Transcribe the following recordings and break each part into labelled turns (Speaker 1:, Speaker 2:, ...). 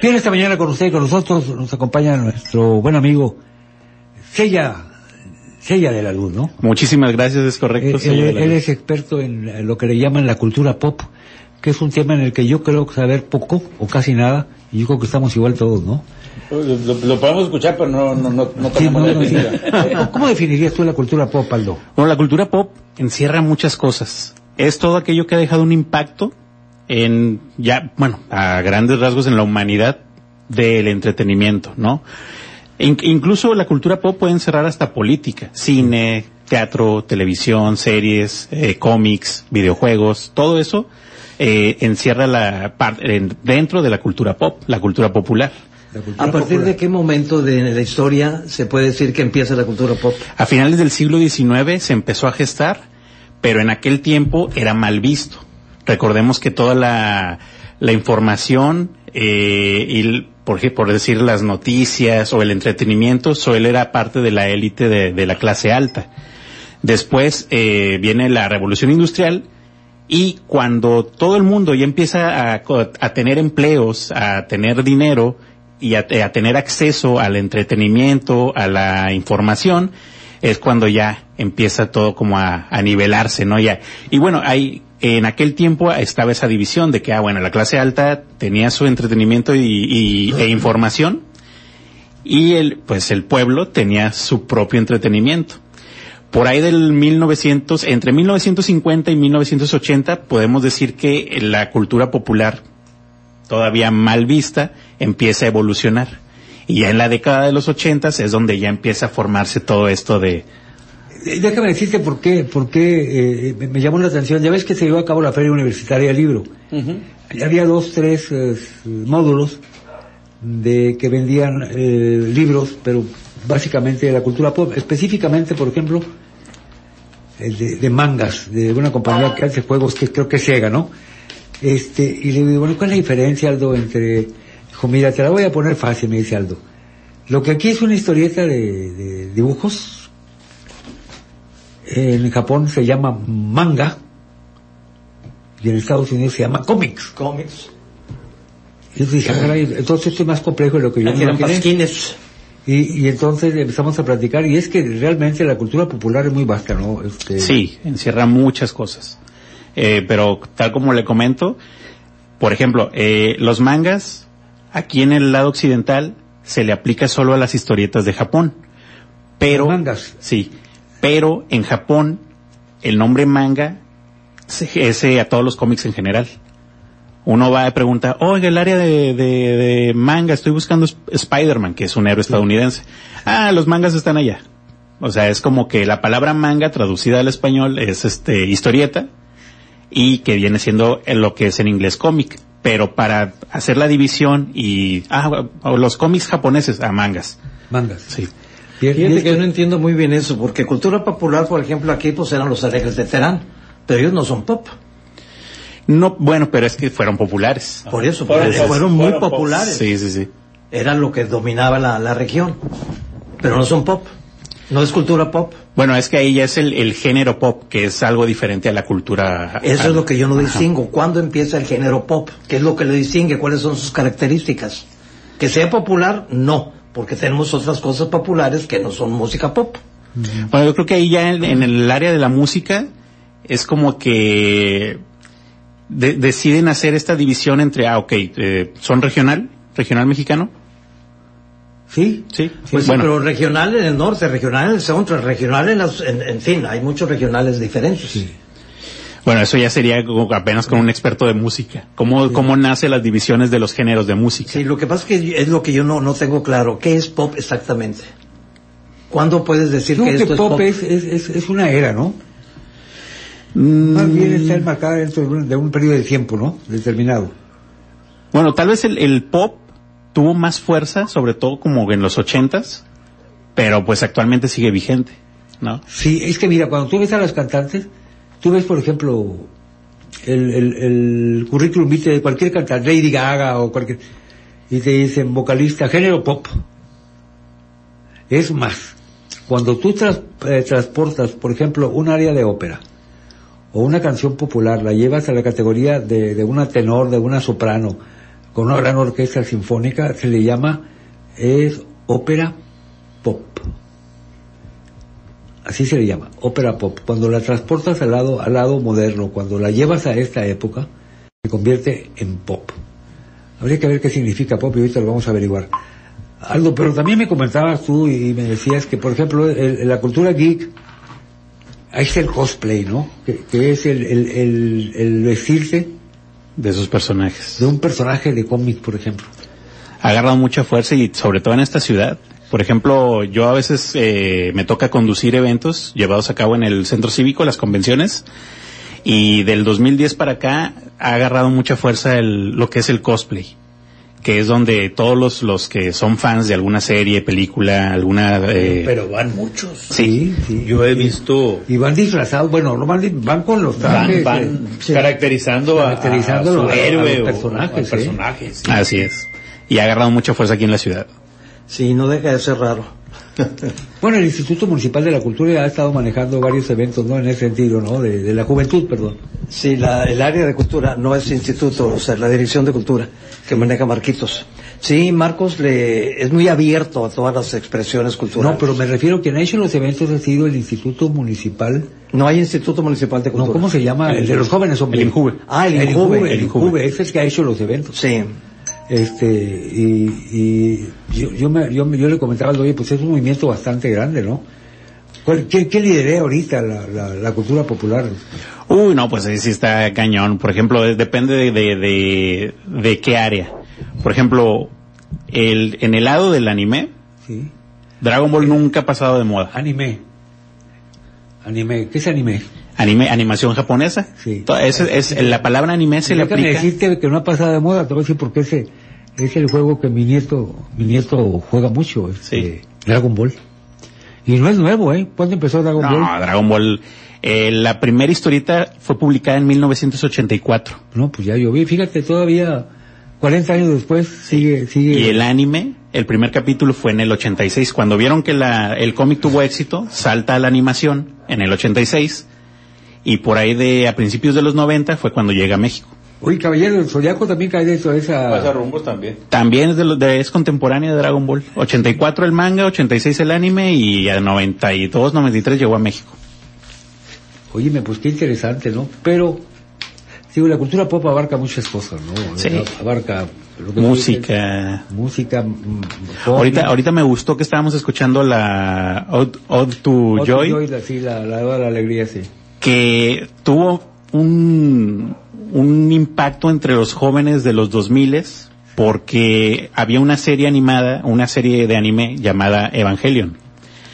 Speaker 1: Bien, esta mañana con usted y con nosotros nos acompaña nuestro buen amigo Sella de la Luz, ¿no?
Speaker 2: Muchísimas gracias, es correcto.
Speaker 1: Él es experto en lo que le llaman la cultura pop, que es un tema en el que yo creo saber poco o casi nada, y yo creo que estamos igual todos, ¿no?
Speaker 3: Lo podemos escuchar, pero no
Speaker 1: Sí,
Speaker 3: tenemos la
Speaker 1: sí.
Speaker 3: definición.
Speaker 1: ¿Cómo definirías tú la cultura pop, Aldo?
Speaker 2: Bueno, la cultura pop encierra muchas cosas. Es todo aquello que ha dejado un impacto a grandes rasgos en la humanidad del entretenimiento, ¿no? Incluso la cultura pop puede encerrar hasta política, cine, teatro, televisión, series, cómics, videojuegos, todo eso encierra dentro de la cultura pop, la cultura popular.
Speaker 4: ¿A partir de qué momento de la historia se puede decir que empieza la cultura pop?
Speaker 2: A finales del siglo XIX se empezó a gestar, pero en aquel tiempo era mal visto. Recordemos que toda la información por decir las noticias o el entretenimiento solo era parte de la élite de la clase alta. Después viene la revolución industrial, y cuando todo el mundo ya empieza a tener empleos, a tener dinero y a tener acceso al entretenimiento, a la información, es cuando ya empieza todo como a nivelarse, ¿no? Y bueno, en aquel tiempo estaba esa división de que, la clase alta tenía su entretenimiento e información, y el pueblo tenía su propio entretenimiento. Por ahí entre 1950 y 1980, podemos decir que la cultura popular, todavía mal vista, empieza a evolucionar. Y ya en la década de los 80 es donde ya empieza a formarse todo esto de...
Speaker 1: Déjame decirte por qué me llamó la atención. Ya ves que se llevó a cabo la Feria Universitaria del Libro. Uh-huh. Había 3 módulos que vendían libros, pero básicamente de la cultura pop. Específicamente, por ejemplo, de mangas, de una compañía que hace juegos, que creo que es Sega, ¿no? Y le digo, ¿cuál es la diferencia, Aldo, entre... Dijo, mira, te la voy a poner fácil, me dice Aldo. Lo que aquí es una historieta de dibujos, en Japón se llama manga, y en Estados Unidos se llama cómics. Y yo dije, entonces esto es más complejo de lo que yo me imaginé. Y entonces empezamos a platicar, y es que realmente la cultura popular es muy vasta, ¿no?
Speaker 2: Sí, encierra muchas cosas. Pero tal como le comento, por ejemplo, los mangas, aquí en el lado occidental, se le aplica solo a las historietas de Japón. Pero,
Speaker 1: mangas.
Speaker 2: Sí, pero en Japón, el nombre manga es a todos los cómics en general. Uno va a preguntar, oiga, el área de manga, estoy buscando Spider-Man, que es un héroe estadounidense. Los mangas están allá. O sea, es como que la palabra manga traducida al español es historieta, y que viene siendo lo que es en inglés cómic. Pero para hacer la división los cómics japoneses, mangas.
Speaker 1: Mangas.
Speaker 2: Sí.
Speaker 4: Fíjate que yo no entiendo muy bien eso, porque cultura popular, por ejemplo, aquí pues eran los Alegres de Terán, pero ellos no son pop.
Speaker 2: No, bueno, pero es que fueron populares.
Speaker 4: Por eso, fueron muy populares.
Speaker 2: Sí.
Speaker 4: Era lo que dominaba la región, pero no son pop. No es cultura pop.
Speaker 2: Bueno, es que ahí ya es el género pop, que es algo diferente a la cultura.
Speaker 4: Eso es lo que yo no distingo. ¿Cuándo empieza el género pop? ¿Qué es lo que lo distingue? ¿Cuáles son sus características? Que sea popular, no, porque tenemos otras cosas populares que no son música pop.
Speaker 2: Bueno, yo creo que ahí ya en el área de la música es como que deciden hacer esta división entre, son regional mexicano.
Speaker 1: Sí.
Speaker 4: Pues bueno, pero regional en el norte, regional en el centro, regional en fin, hay muchos regionales diferentes.
Speaker 1: Sí.
Speaker 2: Bueno, eso ya sería apenas con un experto de música. ¿Cómo nace las divisiones de los géneros de música?
Speaker 4: Sí, lo que pasa es lo que yo no tengo claro. ¿Qué es pop exactamente? ¿Cuándo puedes decir que esto es pop?
Speaker 1: Es una era, ¿no? Más bien está enmarcada dentro de un periodo de tiempo, ¿no? Determinado.
Speaker 2: Bueno, tal vez el pop tuvo más fuerza, sobre todo como en los 80s, pero pues actualmente sigue vigente, ¿no?
Speaker 1: Sí, es que mira, cuando tú ves a las cantantes, tú ves, por ejemplo, el currículum vitae de cualquier cantante, Lady Gaga o cualquier, y te dicen vocalista, género pop. Es más, cuando tú transportas, por ejemplo, un área de ópera o una canción popular, la llevas a la categoría de una tenor, de una soprano, con una gran orquesta sinfónica, se le llama, es ópera pop. Así se le llama, ópera pop. Cuando la transportas al lado moderno, cuando la llevas a esta época, se convierte en pop. Habría que ver qué significa pop y ahorita lo vamos a averiguar. Aldo, pero también me comentabas tú y me decías que, por ejemplo, la cultura geek, ahí está el cosplay, ¿no? Que es el vestirse
Speaker 2: de esos personajes.
Speaker 1: De un personaje de cómic, por ejemplo.
Speaker 2: Ha agarrado mucha fuerza y sobre todo en esta ciudad. Por ejemplo, yo a veces me toca conducir eventos llevados a cabo en el centro cívico, las convenciones, y del 2010 para acá ha agarrado mucha fuerza lo que es el cosplay, que es donde todos los que son fans de alguna serie, película, alguna...
Speaker 3: Pero van muchos.
Speaker 2: Sí,
Speaker 1: sí.
Speaker 3: Yo he visto...
Speaker 1: Y van disfrazados, bueno, no van con los trajes.
Speaker 3: Van caracterizando a su héroe o personajes. Personajes,
Speaker 2: sí. Así es. Y ha agarrado mucha fuerza aquí en la ciudad.
Speaker 4: Sí, no deja de ser raro.
Speaker 1: Bueno, el Instituto Municipal de la Cultura ha estado manejando varios eventos, ¿no? En ese sentido, ¿no? De la juventud, perdón.
Speaker 4: Sí, el área de cultura, no es instituto, o sea, la dirección de cultura que maneja Marquitos. Sí, Marcos es muy abierto a todas las expresiones culturales.
Speaker 1: No, pero me refiero que en hecho los eventos ha sido el Instituto Municipal.
Speaker 4: No hay Instituto Municipal de Cultura.
Speaker 1: No, ¿cómo se llama? El de los jóvenes, hombre.
Speaker 2: El INJUVE.
Speaker 4: Ah, el INJUVE.
Speaker 1: Ese es que ha hecho los eventos.
Speaker 4: Sí.
Speaker 1: Y yo le comentaba al oye, pues es un movimiento bastante grande, ¿no? ¿Qué lidera ahorita la cultura popular?
Speaker 2: Uy, no, pues ahí sí está cañón. Por ejemplo, depende de qué área. Por ejemplo, en el lado del anime,
Speaker 1: sí.
Speaker 2: Dragon Ball nunca ha pasado de moda.
Speaker 1: Anime, ¿qué es anime?
Speaker 2: Animación japonesa.
Speaker 1: Sí.
Speaker 2: La palabra anime se le aplica.
Speaker 1: Déjame decirte que no ha pasado de moda, te voy a decir porque es el juego que mi nieto juega mucho,
Speaker 2: sí.
Speaker 1: Dragon Ball. Y no es nuevo, ¿Cuándo empezó Dragon Ball?
Speaker 2: No, Dragon Ball, la primera historieta fue publicada en 1984.
Speaker 1: No, pues ya yo vi, fíjate, todavía 40 años después sigue.
Speaker 2: Y el anime, el primer capítulo fue en el 86. Cuando vieron que el cómic tuvo éxito, salta a la animación en el 86. Y por ahí a principios de los 90 fue cuando llega a México.
Speaker 1: Oye, Caballero, el Zodiaco también cae de eso,
Speaker 3: Pasa rumbos también.
Speaker 2: También es contemporánea de Dragon Ball. 84 el manga, 86 el anime y a 92, 93 llegó a México.
Speaker 1: Óyeme, pues qué interesante, ¿no? Pero, digo, la cultura pop abarca muchas cosas, ¿no?
Speaker 2: Sí.
Speaker 1: Abarca
Speaker 2: música. Ahorita me gustó que estábamos escuchando la Ode to Joy.
Speaker 1: Sí, la de la alegría, sí.
Speaker 2: Que tuvo un impacto entre los jóvenes de los 2000 porque había una serie de anime llamada Evangelion.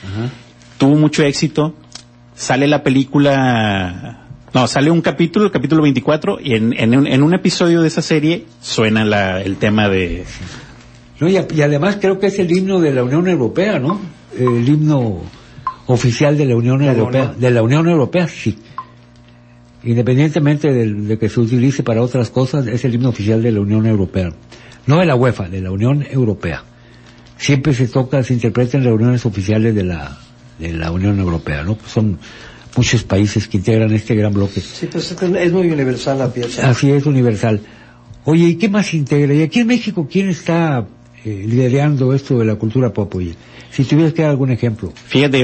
Speaker 1: Ajá.
Speaker 2: Tuvo mucho éxito, sale la película, sale un capítulo, el capítulo 24, y en un episodio de esa serie suena el tema de...
Speaker 1: No, y además creo que es el himno de la Unión Europea, ¿no? El himno oficial de la Unión Europea. De la Unión Europea, sí. Independientemente de que se utilice para otras cosas, es el himno oficial de la Unión Europea. No de la UEFA, de la Unión Europea. Siempre se interpreta en reuniones oficiales de la Unión Europea, ¿no? Son muchos países que integran este gran bloque.
Speaker 4: Sí, pues es muy universal la pieza.
Speaker 1: Así es, universal. Oye, ¿y qué más integra? Y aquí en México, ¿quién está liderando esto de la cultura pop? Oye, si tuvieras que dar algún ejemplo.
Speaker 2: Fíjate,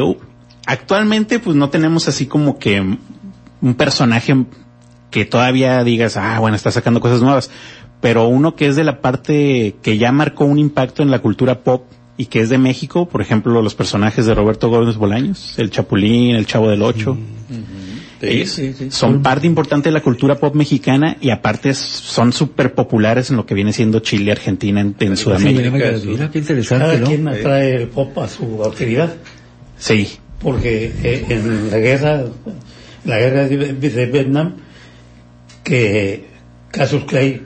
Speaker 2: actualmente pues no tenemos así como que un personaje que todavía digas, bueno, está sacando cosas nuevas, pero uno que es de la parte que ya marcó un impacto en la cultura pop y que es de México, por ejemplo, los personajes de Roberto Gómez Bolaños, el Chapulín, el Chavo del Ocho. Sí. Son parte importante de la cultura pop mexicana y aparte son súper populares en lo que viene siendo Chile, Argentina, en Sudamérica.
Speaker 1: Mira, qué interesante,
Speaker 5: Cada
Speaker 1: ¿no?
Speaker 5: quien atrae el pop a su actividad.
Speaker 2: Sí.
Speaker 5: Porque en la guerra de Vietnam, que Cassius Clay,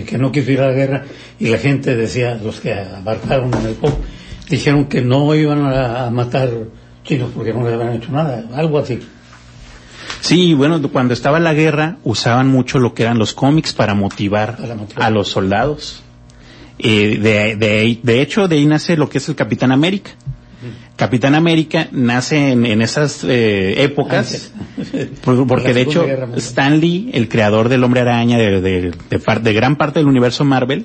Speaker 5: que no quiso ir a la guerra, y la gente decía, los que abarcaron en el pop, dijeron que no iban a matar chinos porque no les habían hecho nada, algo así.
Speaker 2: Sí, bueno, cuando estaba la guerra usaban mucho lo que eran los cómics para motivar a los soldados. De hecho, de ahí nace lo que es el Capitán América. Capitán América nace en esas épocas, porque de hecho Stan Lee, el creador del Hombre Araña, de gran parte del universo Marvel,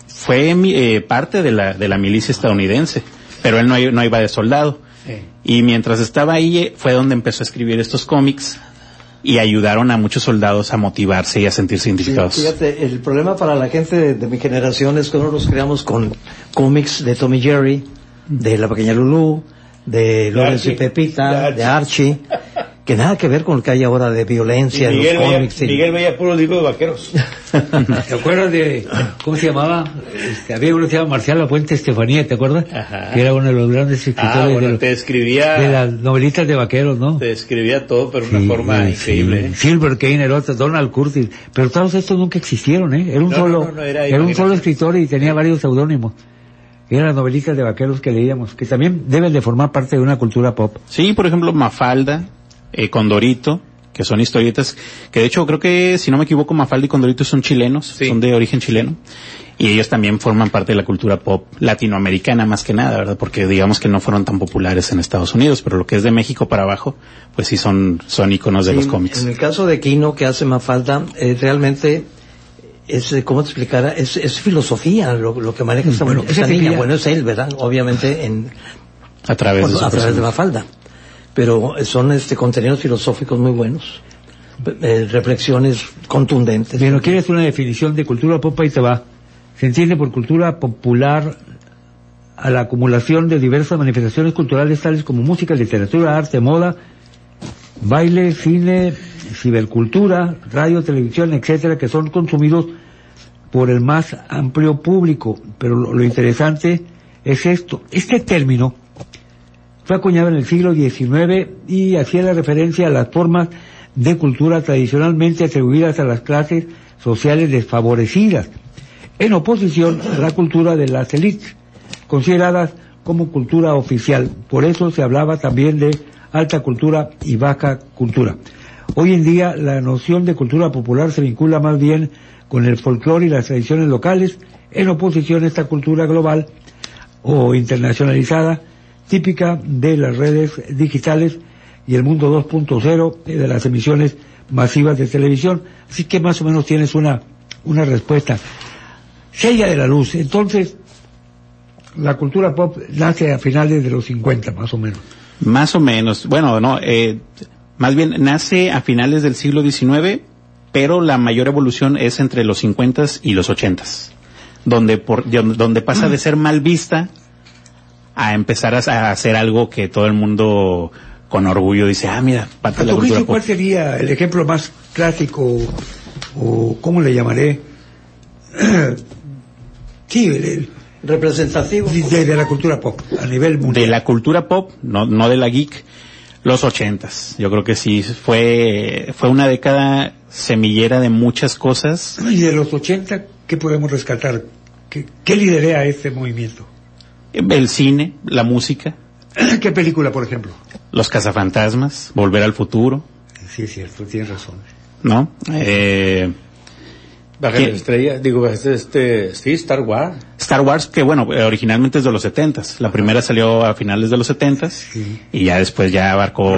Speaker 2: fue parte de la milicia estadounidense, pero él no iba de soldado. Sí. Y mientras estaba ahí fue donde empezó a escribir estos cómics y ayudaron a muchos soldados a motivarse y a sentirse identificados.
Speaker 4: Sí, fíjate, el problema para la gente de mi generación es que nosotros nos creamos con cómics de Tom y Jerry, de La Pequeña Lulú, de Lorenzo y Pepita, de Archie, que nada que ver con lo que hay ahora de violencia en los cómics.
Speaker 3: Miguel veía puro libro de vaqueros.
Speaker 1: ¿Te acuerdas de, cómo se llamaba? Había uno que se llama Marcial Lafuente Estefanía, ¿te acuerdas?
Speaker 3: Ajá.
Speaker 1: Que era uno de los grandes escritores
Speaker 3: te escribía
Speaker 1: de las novelitas de vaqueros, ¿no?
Speaker 3: Te escribía todo, pero de una forma increíble.
Speaker 1: Silver Kane, el otro, Donald Curtis, pero todos estos nunca existieron, ¿eh? Era un solo escritor y tenía varios seudónimos. Eran las novelitas de vaqueros que leíamos, que también deben de formar parte de una cultura pop.
Speaker 2: Sí, por ejemplo, Mafalda, Condorito, que son historietas, que de hecho creo que, si no me equivoco, Mafalda y Condorito son chilenos, son de origen chileno, y ellos también forman parte de la cultura pop latinoamericana más que nada, ¿verdad? Porque digamos que no fueron tan populares en Estados Unidos, pero lo que es de México para abajo, pues sí son íconos de los cómics.
Speaker 4: En el caso de Quino, que hace Mafalda, realmente es, ¿cómo te explicara? Es filosofía lo que maneja esta niña. Bueno, es él, ¿verdad? Obviamente
Speaker 2: a través
Speaker 4: de Mafalda. Pero son contenidos filosóficos muy buenos, reflexiones contundentes.
Speaker 1: Pero quieres una definición de cultura pop, y te va. Se entiende por cultura popular a la acumulación de diversas manifestaciones culturales tales como música, literatura, arte, moda, baile, cine, cibercultura, radio, televisión, etcétera, que son consumidos por el más amplio público. Pero lo interesante es esto. Este término fue acuñado en el siglo XIX y hacía la referencia a las formas de cultura tradicionalmente atribuidas a las clases sociales desfavorecidas, en oposición a la cultura de las élites, consideradas como cultura oficial. Por eso se hablaba también de alta cultura y baja cultura. Hoy en día la noción de cultura popular se vincula más bien con el folclore y las tradiciones locales, en oposición a esta cultura global o internacionalizada, típica de las redes digitales y el mundo 2.0 de las emisiones masivas de televisión. Así que más o menos tienes una respuesta. Sella de la Luz. Entonces, la cultura pop nace a finales de los 50, más o menos.
Speaker 2: Más o menos. Bueno, no, más bien nace a finales del siglo XIX, pero la mayor evolución es entre los 50s y los 80s, donde pasa de ser mal vista a empezar a hacer algo que todo el mundo con orgullo dice, mira, parte de la cultura pop.
Speaker 1: ¿Cuál sería el ejemplo más clásico, o cómo le llamaré? Sí,
Speaker 4: representativo
Speaker 1: de la cultura pop a nivel mundial.
Speaker 2: De la cultura pop, no de la geek, los 80s. Yo creo que sí fue una década semillera de muchas cosas.
Speaker 1: Y de los 80, ¿qué podemos rescatar? ¿Qué liderea este movimiento?
Speaker 2: El cine, la música.
Speaker 1: ¿Qué película, por ejemplo?
Speaker 2: Los Cazafantasmas, Volver al Futuro.
Speaker 1: Sí, es cierto, tienes razón.
Speaker 2: ¿No?
Speaker 3: Baja la estrella, sí, Star Wars.
Speaker 2: Star Wars, que bueno, originalmente es de los 70s. La primera salió a finales de los 70s, y ya después ya abarcó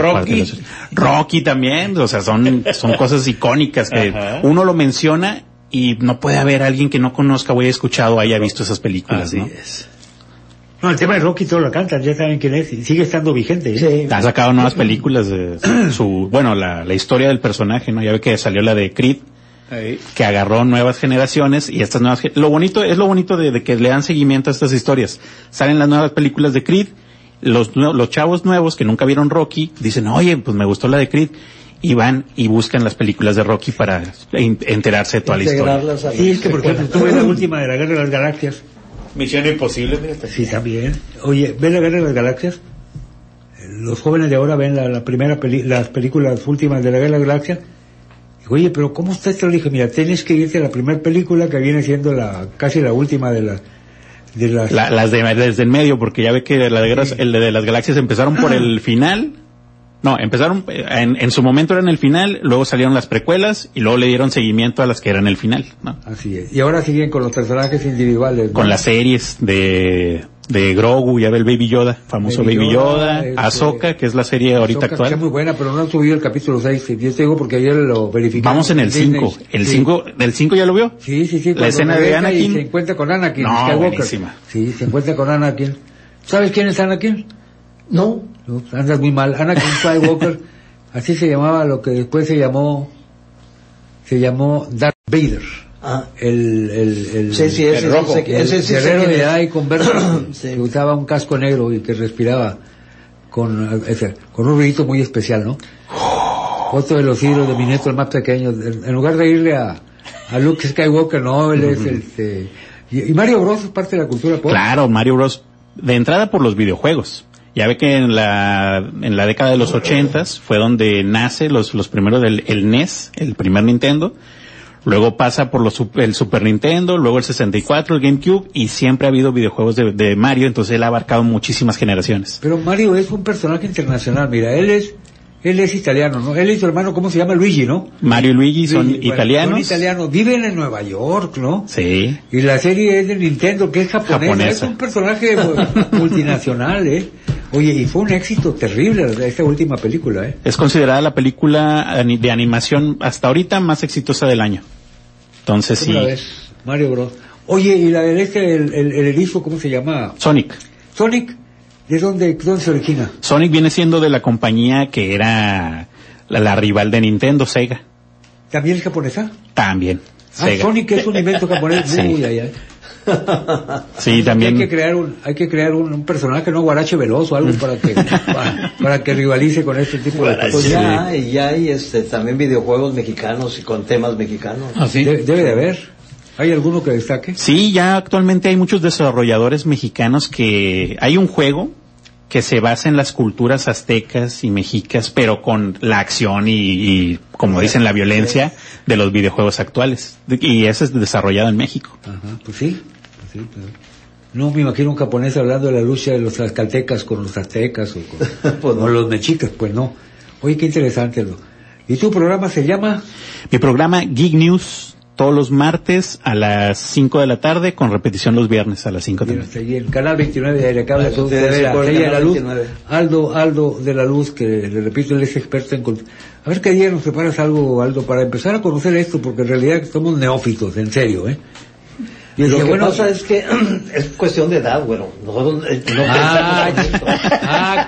Speaker 2: Rocky también, o sea, son cosas icónicas que uno lo menciona y no puede haber alguien que no conozca o haya escuchado o haya visto esas películas.
Speaker 3: Así
Speaker 2: ¿no?
Speaker 3: es.
Speaker 1: No, el tema de Rocky todo lo cantan, ya saben quién es, y sigue estando vigente.
Speaker 4: Sí.
Speaker 2: Ha sacado nuevas películas de la historia del personaje, ¿no? Ya ve que salió la de Creed, que agarró nuevas generaciones, y estas nuevas, lo bonito de que le dan seguimiento a estas historias. Salen las nuevas películas de Creed, los chavos nuevos que nunca vieron Rocky dicen, oye, pues me gustó la de Creed, y van y buscan las películas de Rocky para enterarse de toda la historia.
Speaker 1: Sí, es que por ejemplo, tú ves la última de la Guerra de las Galaxias.
Speaker 3: Misión Imposible, fíjate.
Speaker 1: Sí, también. Oye, ¿ves la Guerra de las Galaxias? Los jóvenes de ahora ven las películas últimas de la Guerra de las Galaxias. Oye, pero ¿cómo está esto? Le dije, mira, tienes que irte a la primera película, que viene siendo casi la última de las
Speaker 2: desde el medio, porque ya ve que el de las Galaxias empezaron por el final. No, empezaron, en su momento eran el final, luego salieron las precuelas y luego le dieron seguimiento a las que eran el final, ¿no?
Speaker 1: Así es. Y ahora siguen con los personajes individuales, ¿no?
Speaker 2: Con las series de de Grogu, ya ve el Baby Yoda, famoso Baby Yoda, Ahsoka, que es la serie ahorita
Speaker 1: Ahsoka,
Speaker 2: actual.
Speaker 1: Que es muy buena, pero no he subido el capítulo 6, yo te digo porque ayer lo verificé.
Speaker 2: Vamos en el 5, el 5, ¿del 5 ya lo vio?
Speaker 1: Sí.
Speaker 2: La escena de Anakin.
Speaker 1: Se encuentra con Anakin,
Speaker 2: no,
Speaker 1: Skywalker.
Speaker 2: Buenísima.
Speaker 1: Sí, se encuentra con Anakin. ¿Sabes quién es Anakin?
Speaker 4: No.
Speaker 1: Andas muy mal. Anakin Skywalker, así se llamaba lo que después se llamó Darth Vader. El
Speaker 4: rojo,
Speaker 1: ese guerrero de Jedi converso que usaba un casco negro y que respiraba con un ruidito muy especial, ¿no? Otro de los hijos de mi nieto, el más pequeño, en lugar de irle a Luke Skywalker, no, él es y Mario Bros es parte de la cultura pop.
Speaker 2: Claro, Mario Bros, de entrada por los videojuegos. Ya ve que en la década de los 80s fue donde nace los primeros el NES, el primer Nintendo. Luego pasa por el Super Nintendo, luego el 64, el GameCube, y siempre ha habido videojuegos de Mario, entonces él ha abarcado muchísimas generaciones.
Speaker 1: Pero Mario es un personaje internacional, mira, él es italiano, ¿no? Él y su hermano, ¿cómo se llama? Luigi, ¿no?
Speaker 2: Mario y Luigi son italianos.
Speaker 1: Son italianos, viven en Nueva York, ¿no?
Speaker 2: Sí.
Speaker 1: Y la serie es de Nintendo, que es japonesa. Es un personaje multinacional, ¿eh? Oye, y fue un éxito terrible esta última película, ¿eh?
Speaker 2: Es considerada la película de animación hasta ahorita más exitosa del año. Entonces sí.
Speaker 1: Mario Bros. Oye, y la del el erizo, ¿cómo se llama?
Speaker 2: Sonic.
Speaker 1: ¿De dónde se origina?
Speaker 2: Sonic viene siendo de la compañía que era la rival de Nintendo, Sega.
Speaker 1: ¿También es japonesa?
Speaker 2: También.
Speaker 1: Sega. Sonic es un invento japonés.
Speaker 2: Sí.
Speaker 1: Ay.
Speaker 2: Sí, también.
Speaker 1: Hay que crear un personaje, no guarache veloz o algo para que rivalice con este tipo de cosas.
Speaker 4: Pues ya hay también videojuegos mexicanos y con temas mexicanos.
Speaker 1: ¿Ah, sí? Debe de haber. ¿Hay alguno que destaque?
Speaker 2: Sí, ya actualmente hay muchos desarrolladores mexicanos que hay un juego que se basa en las culturas aztecas y mexicas, pero con la acción y como dicen, la violencia de los videojuegos actuales. Y ese es desarrollado en México.
Speaker 1: Ajá, pues sí. No me imagino un japonés hablando de la lucha de los tlaxcaltecas con los aztecas o pues no. Los mexicas, pues no. Oye, qué interesante. ¿Y tu programa se llama?
Speaker 2: Mi programa Geek News, todos los martes a las 5 de la tarde, con repetición los viernes a las 5 también.
Speaker 1: Y el canal 29 de Aire Cable, de la Luz, Aldo de la Luz, que le repito, él es experto en... A ver qué día nos preparas algo, Aldo, para empezar a conocer esto, porque en realidad somos neófitos, en serio, ¿eh?
Speaker 4: Y lo que pasa es que es cuestión de edad, bueno. Nosotros no pensamos en esto.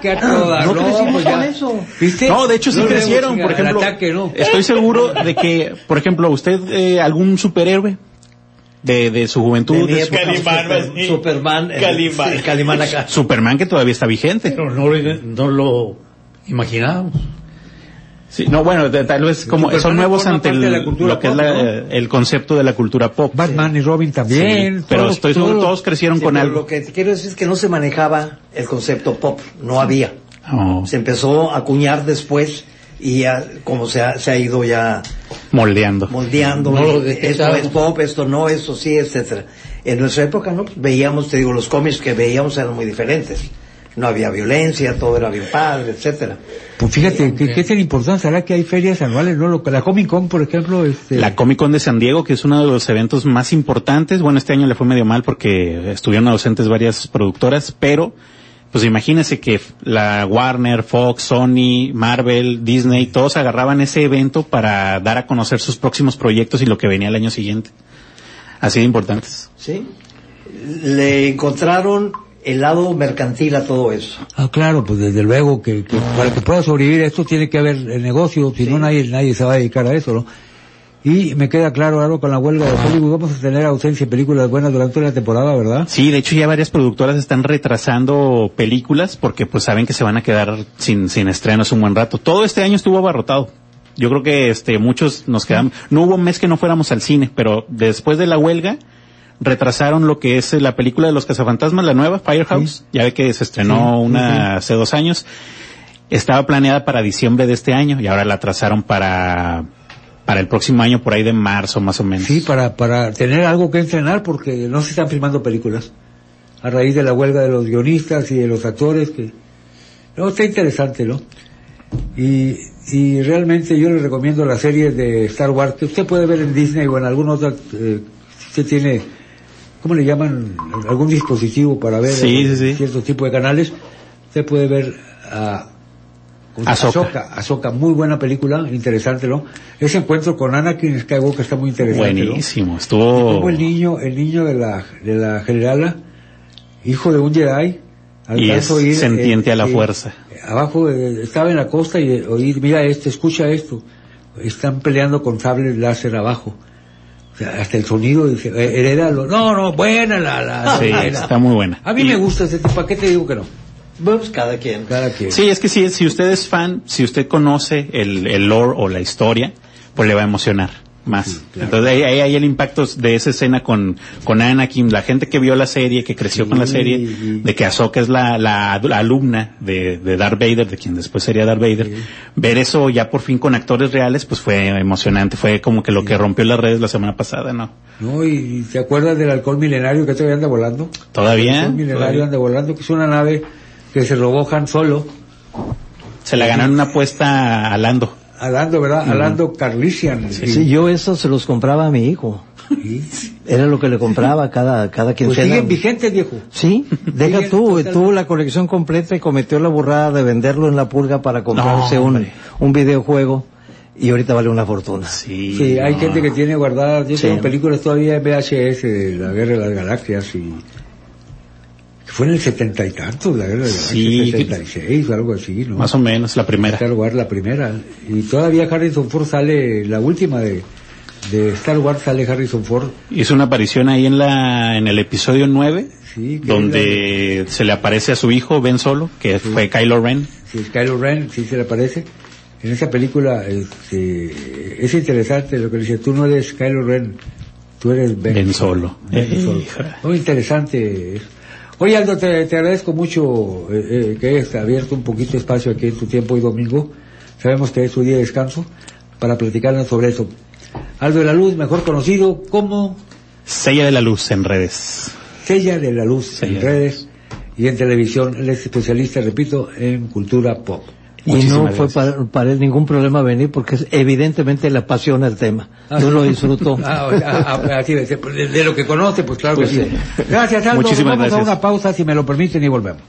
Speaker 1: Que a todas.
Speaker 4: No crecimos
Speaker 1: pues
Speaker 4: con eso.
Speaker 1: ¿Viste?
Speaker 2: No, de hecho sí crecieron, por ejemplo.
Speaker 1: Ataque, ¿no?
Speaker 2: Estoy seguro de que, por ejemplo, usted, algún superhéroe de su juventud.
Speaker 4: Superman. Calimán acá.
Speaker 2: Superman, que todavía está vigente.
Speaker 5: Pero no lo imaginábamos.
Speaker 2: Sí, no, bueno, tal vez como son nuevos ante lo que es el concepto de la cultura pop.
Speaker 1: Batman y Robin también.
Speaker 2: Sí, pero estoy seguro todos crecieron con algo.
Speaker 4: Lo que quiero decir es que no se manejaba el concepto pop, no había.
Speaker 2: Oh.
Speaker 4: Se empezó a acuñar después y ya, como se ha ido ya
Speaker 2: moldeando.
Speaker 4: No, esto es pop, esto no, esto sí, etcétera. En nuestra época, ¿no? Veíamos, te digo, los cómics que veíamos eran muy diferentes. No había violencia, todo era bien padre, etcétera.
Speaker 1: Pues fíjate, ¿qué tan importante será que hay ferias anuales, no? La Comic Con, por ejemplo,
Speaker 2: La Comic Con de San Diego, que es uno de los eventos más importantes. Bueno, este año le fue medio mal porque estuvieron ausentes varias productoras, pero pues imagínense que la Warner, Fox, Sony, Marvel, Disney, todos agarraban ese evento para dar a conocer sus próximos proyectos y lo que venía el año siguiente. Así de importantes.
Speaker 4: Sí. Le encontraron el lado mercantil a todo eso.
Speaker 1: Claro, pues desde luego que para que pueda sobrevivir esto tiene que haber el negocio, si no nadie se va a dedicar a eso, ¿no? Y me queda claro algo con la huelga de Hollywood, vamos a tener ausencia de películas buenas durante la temporada, ¿verdad?
Speaker 2: Sí, de hecho ya varias productoras están retrasando películas porque pues saben que se van a quedar sin estrenos un buen rato. Todo este año estuvo abarrotado. Yo creo que muchos nos quedamos, no hubo un mes que no fuéramos al cine, pero después de la huelga retrasaron lo que es la película de los cazafantasmas, la nueva, Firehouse. Sí. Ya ve que se estrenó hace 2 años. Estaba planeada para diciembre de este año y ahora la atrasaron para el próximo año, por ahí de marzo más o menos.
Speaker 1: Sí, para tener algo que estrenar porque no se están filmando películas a raíz de la huelga de los guionistas y de los actores no, está interesante, ¿no? Y realmente yo le recomiendo la serie de Star Wars que usted puede ver en Disney o en alguna otra, usted tiene ¿cómo le llaman? Algún dispositivo para ver ciertos tipos de canales. Usted puede ver a Ahsoka, muy buena película, interesante, ¿no? Ese encuentro con Anakin Skywalker está muy interesante,
Speaker 2: buenísimo,
Speaker 1: ¿no?
Speaker 2: estuvo...
Speaker 1: Como el niño de la generala, hijo de un Jedi,
Speaker 2: y es sentiente a la fuerza.
Speaker 1: Abajo, estaba en la costa y oí, mira escucha esto, están peleando con sables láser abajo. O sea, hasta el sonido, dice, heredalo. No, buena
Speaker 2: sí,
Speaker 1: buena.
Speaker 2: Está muy buena.
Speaker 1: A mí me gusta ese tipo, ¿para qué te digo que no?
Speaker 4: Pues cada quien.
Speaker 2: Sí, es que si usted es fan, si usted conoce el lore o la historia, pues le va a emocionar más. Sí, claro. Entonces ahí hay el impacto de esa escena con Anakin, la gente que vio la serie, que creció con la serie, de que Ahsoka es la alumna de Darth Vader, de quien después sería Darth Vader. Ver eso ya por fin con actores reales, pues fue emocionante, fue como que lo que rompió las redes la semana pasada, ¿no?
Speaker 1: No, y ¿te acuerdas del halcón milenario que todavía anda volando?
Speaker 2: ¿Todavía?
Speaker 1: El halcón milenario anda volando, que es una nave que se robó Han Solo.
Speaker 2: Se la ganó en una apuesta a Lando.
Speaker 1: A Lando, ¿verdad? A Lando Calrissian.
Speaker 4: Sí, yo eso se los compraba a mi hijo. ¿Sí? Era lo que le compraba cada quincena.
Speaker 1: Pues siguen vigentes, viejo.
Speaker 4: Sí, deja tuvo la colección completa y cometió la burrada de venderlo en la pulga para comprarse un videojuego. Y ahorita vale una fortuna.
Speaker 1: Sí, hay gente que tiene guardadas, yo tengo películas todavía en VHS de la Guerra de las Galaxias y... Fue en el 70 y tantos, la guerra de la 76 o algo así, ¿no?
Speaker 2: Más o menos, la primera.
Speaker 1: Star Wars, la primera. Y todavía Harrison Ford sale, la última de Star Wars sale Harrison Ford.
Speaker 2: Hizo una aparición ahí en el episodio 9, donde se le aparece a su hijo, Ben Solo, que fue Kylo Ren.
Speaker 1: Sí, Kylo Ren, sí se le aparece. En esa película, es interesante lo que le dice, tú no eres Kylo Ren, tú eres Ben
Speaker 2: Solo.
Speaker 1: Muy interesante eso. Oye, Aldo, te agradezco mucho que hayas abierto un poquito de espacio aquí en tu tiempo hoy domingo. Sabemos que es tu día de descanso para platicarnos sobre eso. Aldo de la Luz, mejor conocido como...
Speaker 2: Sella de la Luz en redes.
Speaker 1: Sella de la Luz en redes y en televisión. Él es especialista, repito, en cultura pop.
Speaker 4: Y no fue para él ningún problema venir porque evidentemente le apasiona el tema. Yo lo disfruto.
Speaker 1: Así de lo que conoce, pues claro que sí. Gracias, Aldo.
Speaker 2: Muchísimas
Speaker 1: Vamos
Speaker 2: gracias.
Speaker 1: a una pausa, si me lo permiten, y volvemos.